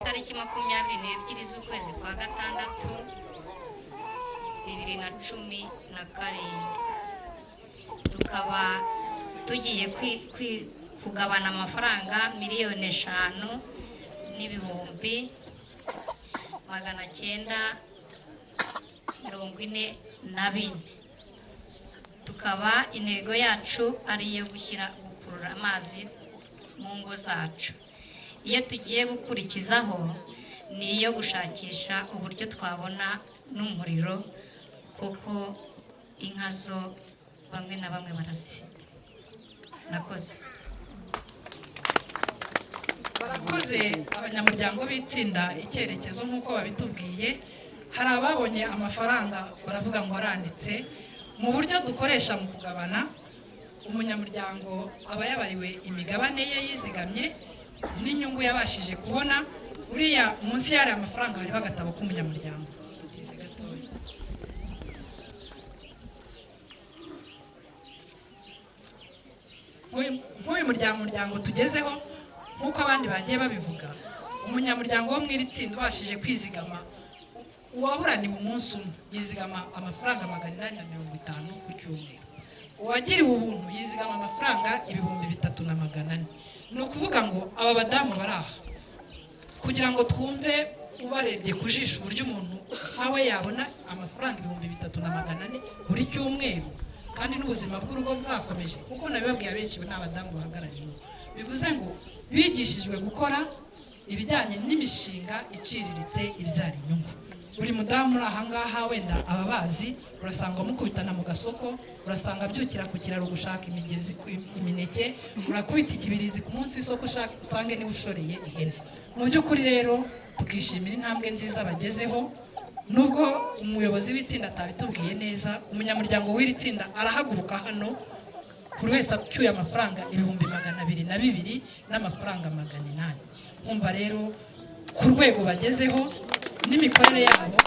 itariki 22 z'ukwezi kwa gatandatu 2017 tukaba tugiye kugabana amafaranga miliyoni 5,944 tukaba intego yacu ari iyo gukurura amazi mu ngo zacu. Iyo tugiye gukurikizaho ni iyo gushakisha uburyo twabona n'umuriro kuko inka zo bamwe na bamwe barazifite. Nakoze. Barakoze abanyamuryango b'itsinda icyerekezo nk'uko babitubwiye. Hari ababonye amafaranga baravuga ngo aranitse. Mu buryo dukoresha mu kugabana, umunyamuryango aba yabariwe imigabane ye yizigamye n'inyungu yabashije kubona. Uriya munsi yari amafaranga hariho agatabo k'umunyamuryango. Nk'uyu muryango tugezeho nk'uko abandi bagiye babivuga, umunyamuryango wo mw'iri tsinda ubashije kwizigama, uwaburaniwe umunsi umwe yizigama amafaranga 850 ku cyumweru. Uwagiriwe ubuntu yizigama amafaranga 3,400. Ni ukuvuga ngo aba badamu baraha kugira ngo twumve ubarebye kujisha uburyo umuntu nawe yabona amafaranga 3,400 buri cyumweru kandi n'ubuzima bw'urugo bwakomeje, kuko nabibabwiye abenshi n'abadamu bahagarariye. Bivuze ngo bigishijwe gukora ibijyanye n'imishinga iciriritse ibyara inyungu. Buri mudamu uri ahangaha wenda ababazi urasanga mukubitana mu gasoko, urasanga byukira ku kiraro gushaka imigezi imineke, urakubita ikibirizi ku munsi w'isoko usange niwe ushoreye ihene. Mu by'ukuri rero tukishimira intambwe nziza bagezeho. Nubwo umuyobozi w'itsinda atabitubwiye neza, umunyamuryango w'iri tsinda arahaguruka hano buri wese acyuye amafaranga 222 n'amafaranga 800. Kumva rero ku rwego bagezeho n'imikorere yabo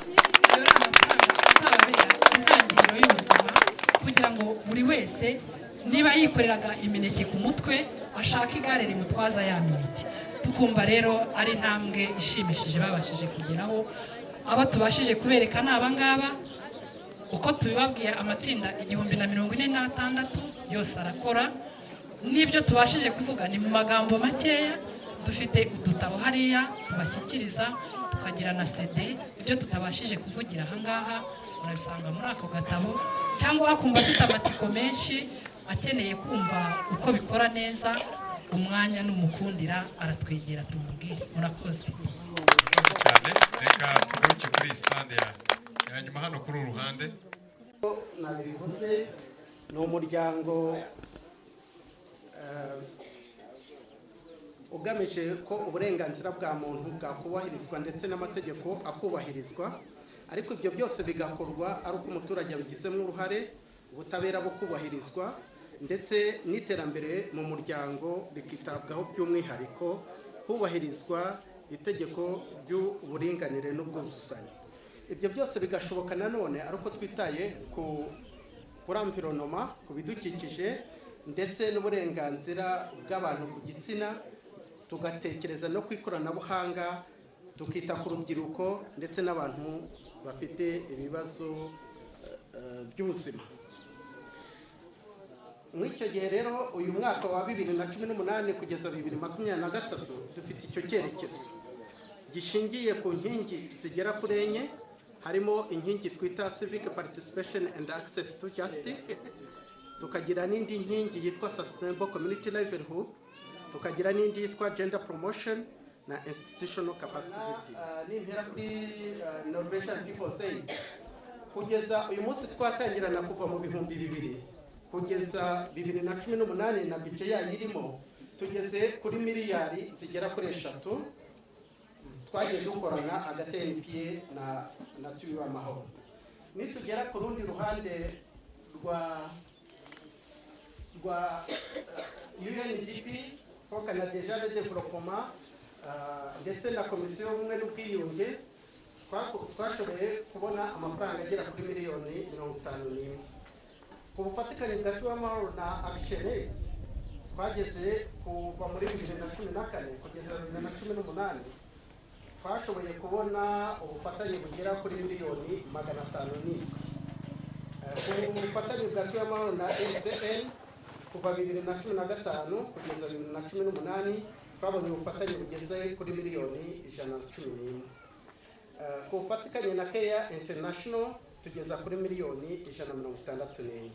rero amafaranga azababera intangiriro y'ubuzima, kugira ngo buri wese niba yikoreraga imineke ku mutwe ashaka igare rimutwaza ya mineke. Tukumva rero ari intambwe ishimishije babashije kugeraho. Aba tubashije kubereka n'abangaba uko tubibabwiye, amatsinda 1046 yose arakora. N'ibyo tubashije kuvuga ni mu magambo makeya. Dufite udutabo hariya tubashyikiriza, tukagira na CD. Ibyo tutabashije kuvugira ahangaha murabisanga muri ako gatabo, cyangwa akumva afite amatsiko menshi akeneye kumva uko bikora neza, umwanya n'umukundira aratwegera tumubwire. Murakoze cyane. Reka tugaruke kuri stand ya nyuma hano kuri uruhande. Nabivuze ni umuryango ugamije ko uburenganzira bwa muntu bwakubahirizwa ndetse n'amategeko akubahirizwa, ariko ibyo byose bigakorwa ari uko umuturage abigizemo uruhare, ubutabera bukubahirizwa ndetse n'iterambere mu muryango rikitabwaho by'umwihariko, hubahirizwa itegeko ry'uburinganire n'ubwuzuzanye. Ibyo byose bigashoboka nanone ari uko twitaye kuri environnement, ku bidukikije ndetse n'uburenganzira bw'abantu ku gitsina, tugatekereza no ku ikoranabuhanga, tukita ku rubyiruko ndetse n'abantu bafite ibibazo by'ubuzima. Muri icyo gihe rero uyu mwaka wa 2018 kugeza 2023 dufite icyo cyerekezo gishingiye ku nkingi zigera kuri enye. Harimo inkingi twita civic participation and access to justice, tukagira n'indi nkingi yitwa sustainable community livelihood, tukagira n'indi yitwa gender promotion na institutional capacity building. Nintera kuri Norwegian People's Aid, kugeza uyu munsi twatangirana kuva mu 2000 kugeza 2018 na budget yayo irimo, tugeze kuri miliyari zigera kuri 3 twagiye dukorana hagati ya NPA na Tubiba Amahoro. Nitugera ku rundi ruhande rwa UNDP, Canada Deja de Development ndetse na komisiyo y'ubumwe n'ubwiyunge, twashoboye kubona amafaranga agera kuri miliyoni 51. Ku bufatikanye bwa Tubiba Amahoro na Action Aid twageze kuva muri 2014 kugeza 2018 twashoboye kubona ubufatanye bugera kuri miliyoni 507. Ku bufatanye bwa Tuyamahoro na LCN kuva 2015 kugeza 2018 twabonye ubufatanye bugeze kuri miliyoni 111. Ku bufatanye na Care International tugeza kuri miliyoni 164.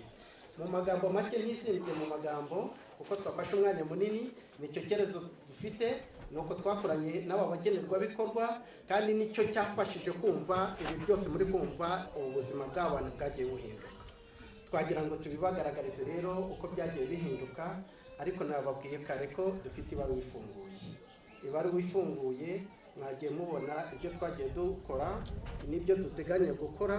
Mu magambo make ntizimbye mu magambo kuko twafashe umwanya munini, nicyo cyerezo dufite nuko twakoranye n'aba bagenerwabikorwa, kandi nicyo cyafashije kumva ibi byose muri kumva ubuzima bw'abantu bwagiye buhinduka. Twagira ngo tubibagaragarize rero uko byagiye bihinduka, ariko nababwiye kare ko dufite ibaruwa ifunguye. Ibaruwa ifunguye mwagiye mubona ibyo twagiye dukora n'ibyo duteganya gukora,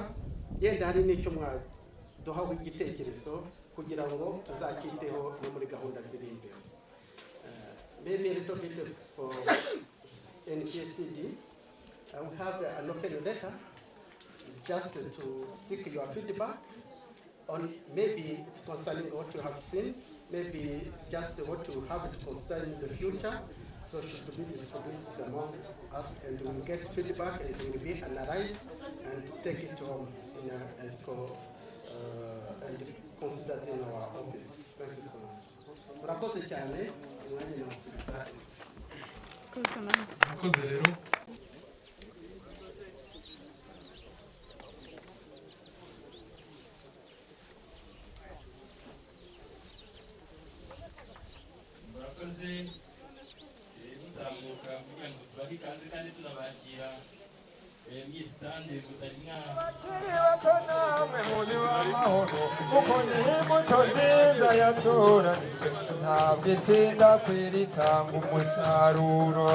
yenda hari n'icyo mwaduhaho igitekerezo kugira ngo tuzakiteho no muri gahunda ziri imbere. Maybe a little bit for NGCD. We have an open letter just to seek your feedback on maybe it's concerning what you have seen, maybe it's just what you have to concern the future. So it should be distributed among us, and we will get feedback, and it will be analyzed and take it home and consider it in our office. Thank you so much. Murakoze cyane, umwanya namusubiza. Murakoze rero. Murakoze mutambuka kugira ngo tubari kandi tunabakira mw'isitande mutari bakiri bato namwe muri b'amahoro kuko ni imbuto nziza yatoranijwe ntabwo itinda kwera itanga umusaruro.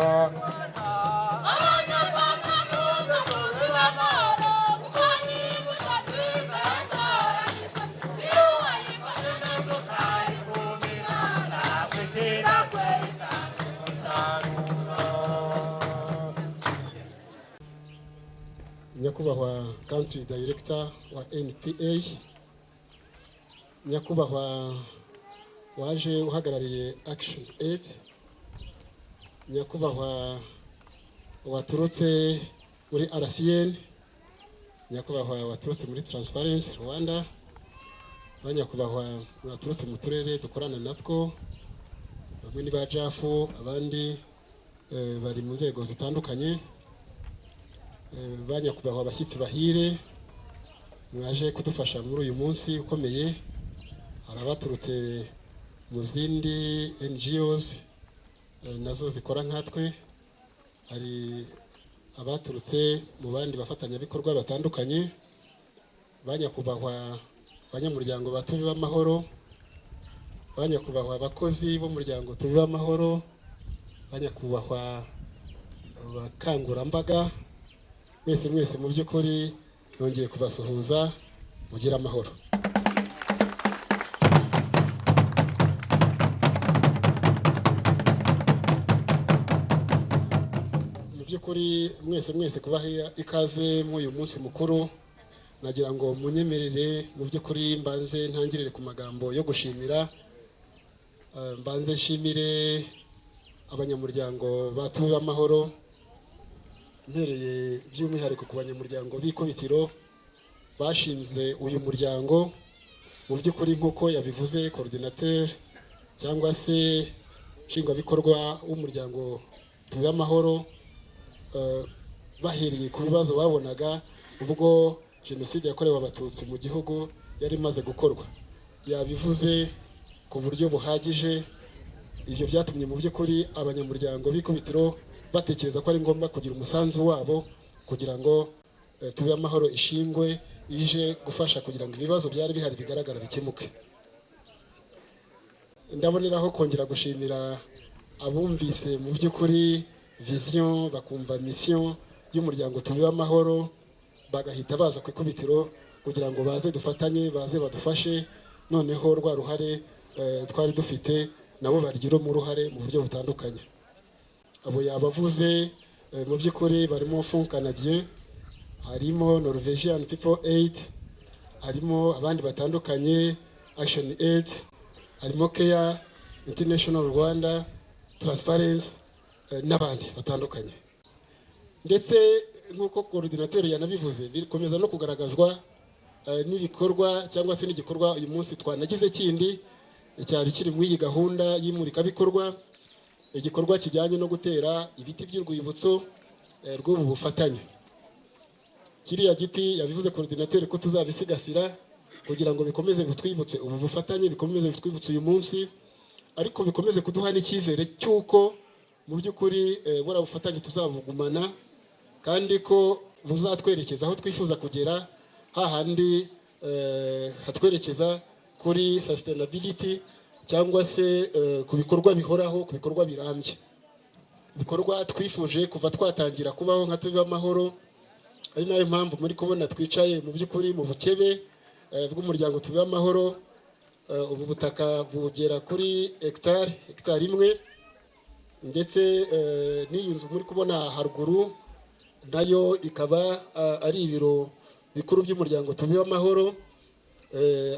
Abanyarwanda tuze muri b'amahoro kuko ni imbuto nziza yatoranijwe iyo wayikoze neza ukayivumira ntabwo itinda kwera itanga umusaruro. Nyakubahwa Country Director wa NPA, Nyakubahwa waje uhagarariye Action Aid, Nyakubahwa waturutse muri RCN, Nyakubahwa waturutse muri Transparency Rwanda, Banyakubahwa waturutse mu turere dukorana natwo, bamwe ni ba JAFU, abandi bari mu nzego zitandukanye. Banyakubahwa abashyitsi bahire mwaje kudufasha muri uyu munsi ukomeye. Hari abaturutse mu zindi NGOs nazo zikora nkatwe, hari abaturutse mu bandi bafatanyabikorwa batandukanye. Banyakubahwa abanyamuryango ba Tubibe Amahoro, banyakubahwa abakozi b'umuryango Tubibe Amahoro, banyakubahwa abakangurambaga, mwese mu by'ukuri nongeye kubasuhuza, mugira amahoro. Mu by'ukuri mwese kubaha ikaze mu uyu munsi mukuru, nagira ngo munyemerere mu by'ukuri mbanze ntangirire ku magambo yo gushimira. Mbanze nshimire abanyamuryango ba Tubibe Amahoro, mpereye by'umwihariko ku banyamuryango b'ikubitiro bashinze uyu muryango. Mu by'ukuri nk'uko yabivuze coordinateur cyangwa se nshingwabikorwa w'umuryango Tubibe Amahoro, bahereye ku bibazo babonaga ubwo jenoside yakorewe abatutsi mu gihugu yari imaze gukorwa, yabivuze ku buryo buhagije. Ibyo byatumye mu by'ukuri abanyamuryango b'ikubitiro batekereza ko ari ngombwa kugira umusanzu wabo kugira ngo Tubibe Amahoro ishingwe ije gufasha kugira ngo ibibazo byari bihari bigaragara bikemuke. Ndaboneraho kongera gushimira abumvise mu by'ukuri vision bakumva mission y'umuryango Tubibe Amahoro, bagahita baza ku ikubitiro kugira ngo baze dufatanye, baze badufashe, noneho rwa ruhare twari dufite nabo barigiramo uruhare mu buryo butandukanye. Abo yabavuze mu by'ukuri barimo Fonds Canadien, harimo Norwegian People Aid, harimo abandi batandukanye, Action Aid, harimo Care International Rwanda, Transparency n'abandi batandukanye. ndetse nk'uko coordinateur yanabivuze bikomeza no kugaragazwa n'ibikorwa cyangwa se n'igikorwa uyu munsi twanagize kindi cyari kiri muri iyi gahunda y'imurikabikorwa, igikorwa kijyanye no gutera ibiti by'urwibutso rw'ubu bufatanye. Kiriya giti yabivuze coordinateur ko tuzabisigasira kugira ngo bikomeze bitwibutse ubu bufatanye, bikomeze bitwibutse uyu munsi, ariko bikomeze kuduha n'icyizere cy'uko mu by'ukuri bura bufatanye tuzabugumana kandi ko buzatwerekeza aho twifuza kugera, hahandi hatwerekeza kuri sustainability cyangwa se ku bikorwa bihoraho, ku bikorwa birambye, ibikorwa twifuje kuva twatangira kubaho nka Tubibe Amahoro. Ari nayo mpamvu muri kubona twicaye mu by'ukuri mu bukebe bw'umuryango Tubibe Amahoro. Ubu butaka bugera kuri hegitari imwe, ndetse n'iyi nzu muri kubona haruguru nayo ikaba ari ibiro bikuru by'umuryango Tubibe Amahoro.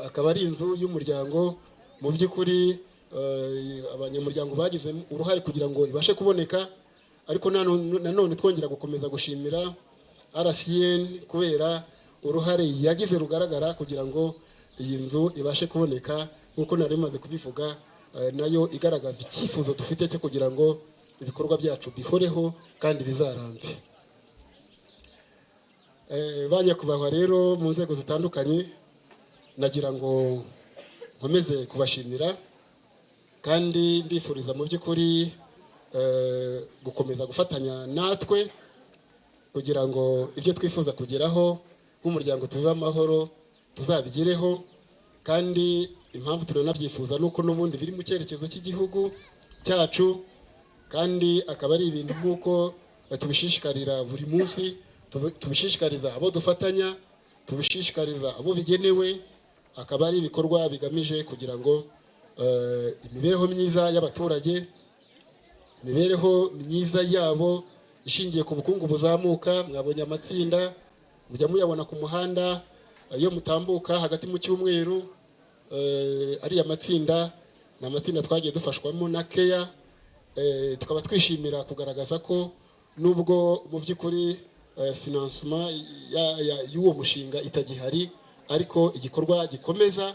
Akaba ari inzu y'umuryango mu by'ukuri abanyamuryango bagize uruhare kugira ngo ibashe kuboneka, ariko nanone twongera gukomeza gushimira RCN kubera uruhare yagize rugaragara kugira ngo iyi nzu ibashe kuboneka, nk'uko nari maze kubivuga, nayo igaragaza icyifuzo dufite cyo kugira ngo ibikorwa byacu bihoreho kandi bizarambe. Banyakubahwa rero mu nzego zitandukanye, nagira ngo nkomeze kubashimira kandi mbifuriza mu by'ukuri gukomeza gufatanya natwe kugira ngo ibyo twifuza kugeraho nk'umuryango Tubibe Amahoro tuzabigereho, kandi impamvu tunanabyifuza nuko n'ubundi biri mu cyerekezo cy'igihugu cyacu, kandi akaba ari ibintu nk'uko tubishishikarira buri munsi, tubishishikariza abo dufatanya, tubishishikariza abo bigenewe, akaba ari ibikorwa bigamije kugira ngo imibereho myiza y'abaturage, imibereho myiza yabo ishingiye ku bukungu buzamuka. Mwabonye amatsinda mujya muyabona ku muhanda iyo mutambuka hagati mu cyumweru, ariya matsinda ni amatsinda twagiye dufashwamo na Keya. Tukaba twishimira kugaragaza ko nubwo mu by'ukuri financement y'uwo mushinga itagihari, ariko igikorwa gikomeza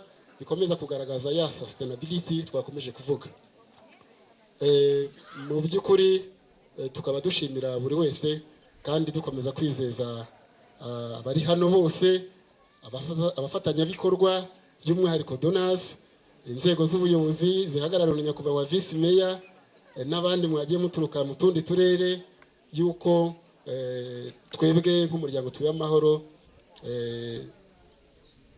kugaragaza ya sustainability twakomeje kuvuga. Mu by'ukuri tukaba dushimira buri wese kandi dukomeza kwizeza abari hano bose, abafatanyabikorwa by'umwihariko donors, inzego z'ubuyobozi zihagarariwe na nyakubahwa vice mayor n'abandi mwagiye muturuka mu tundi turere, yuko twebwe nk'umuryango Tubibe Amahoro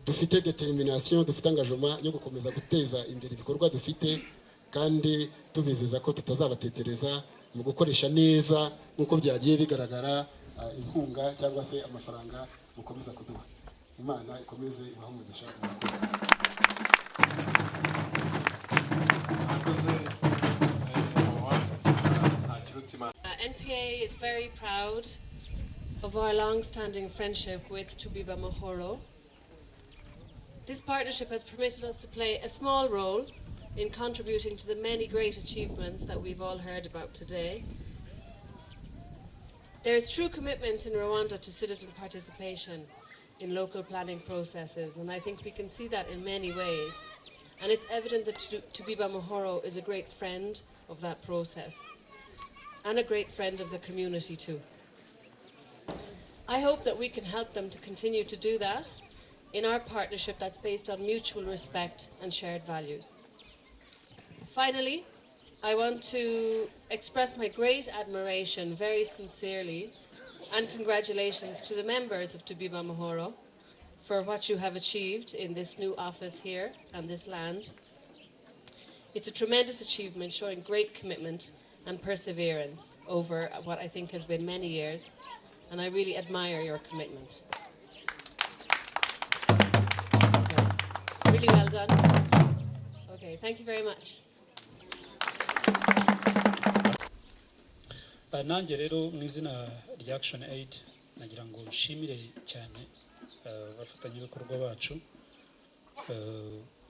dufite determination, dufite engagement yo gukomeza guteza imbere ibikorwa dufite, kandi tubizeza ko tutazabatetereza mu gukoresha neza nk'uko byagiye bigaragara inkunga cyangwa se amafaranga mukomeza kuduha. Imana ikomeze ibahe umugisha. NPA is very proud of our long-standing friendship with Tubibe Amahoro. This partnership has permitted us to play a small role in contributing to the many great achievements that we've all heard about today. There is true commitment in Rwanda to citizen participation in local planning processes, and I think we can see that in many ways. And it's evident that Tubibe Amahoro is a great friend of that process and a great friend of the community too. I hope that we can help them to continue to do that in our partnership that's based on mutual respect and shared values. Finally, I want to express my great admiration very sincerely and congratulations to the members of Tubibe Amahoro for what you have achieved in this new office here and this land. It's a tremendous achievement showing great commitment and perseverance over what I think has been many years, and I really admire your commitment. Okay. Really well done. Okay, thank you very much. Nanjye rero mu izina rya Action Aid nagira ngo nshimire cyane abafatanyabikorwa bacu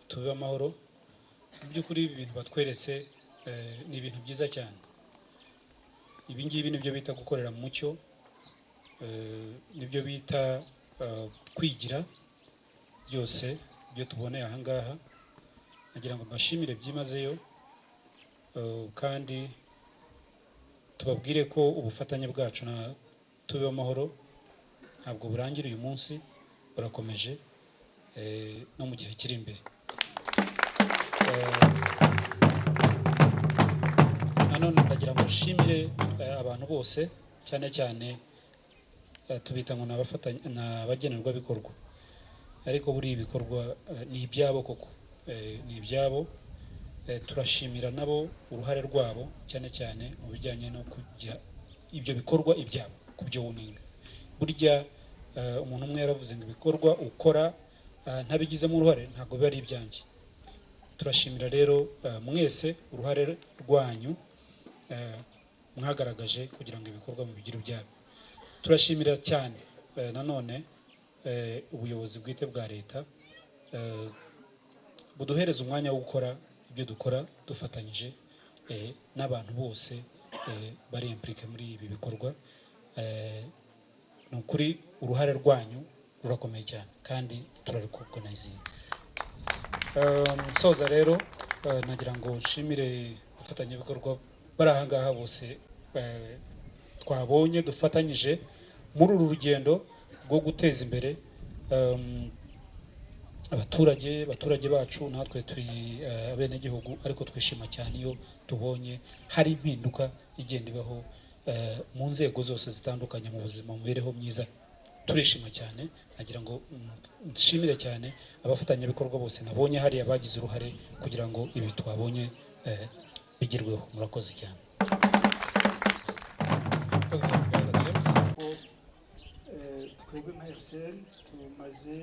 Tubibe Amahoro. Mu by'ukuri ibi bintu batweretse ni ibintu byiza cyane. Ibi ngibi nibyo bita gukorera mu mucyo, nibyo bita kwigira byose ibyo tuboneye aha ngaha nagira ngo mbashimire byimazeyo kandi tubabwire ko ubufatanye bwacu na tube amahoro ntabwo burangira uyu munsi burakomeje no mu gihe kiri imbere. Nanone ndagira ngo nshimire abantu bose cyane cyane tubita ngo n'abagenerwabikorwa ariko buri ibikorwa ni ibyabo koko ni ibyabo. Turashimira nabo uruhare rwabo cyane cyane mu bijyanye no kugira ibyo bikorwa ibyabo kubyowuninga. Burya umuntu umwe yaravuze ngo ibikorwa ukora ntabigizemo uruhare ntabwo biba ari ibyanjye. Turashimira rero mwese uruhare rwanyu mwagaragaje kugira ngo ibikorwa mubigire ibyabo. Turashimira cyane nanone ubuyobozi bwite bwa leta buduhereza umwanya wo gukora ibyo dukora dufatanyije n'abantu bose bari implike muri ibi bikorwa. Ni ukuri uruhare rwanyu rurakomeye cyane kandi turarukogonizinga. Nsoza rero nagira ngo nshimire abafatanyabikorwa bari aha ngaha bose twabonye dufatanyije muri uru rugendo rwo guteza imbere abaturage bacu. Natwe turi abenegihugu ariko twishima cyane iyo tubonye hari impinduka igenda ibaho mu nzego zose zitandukanye mu buzima, mu mibereho myiza. Turishima cyane. Nagira ngo nshimire cyane abafatanyabikorwa bose nabonye hariya bagize uruhare kugira ngo ibi twabonye bigirweho. Murakoze cyane. twebwe nka RCN tumaze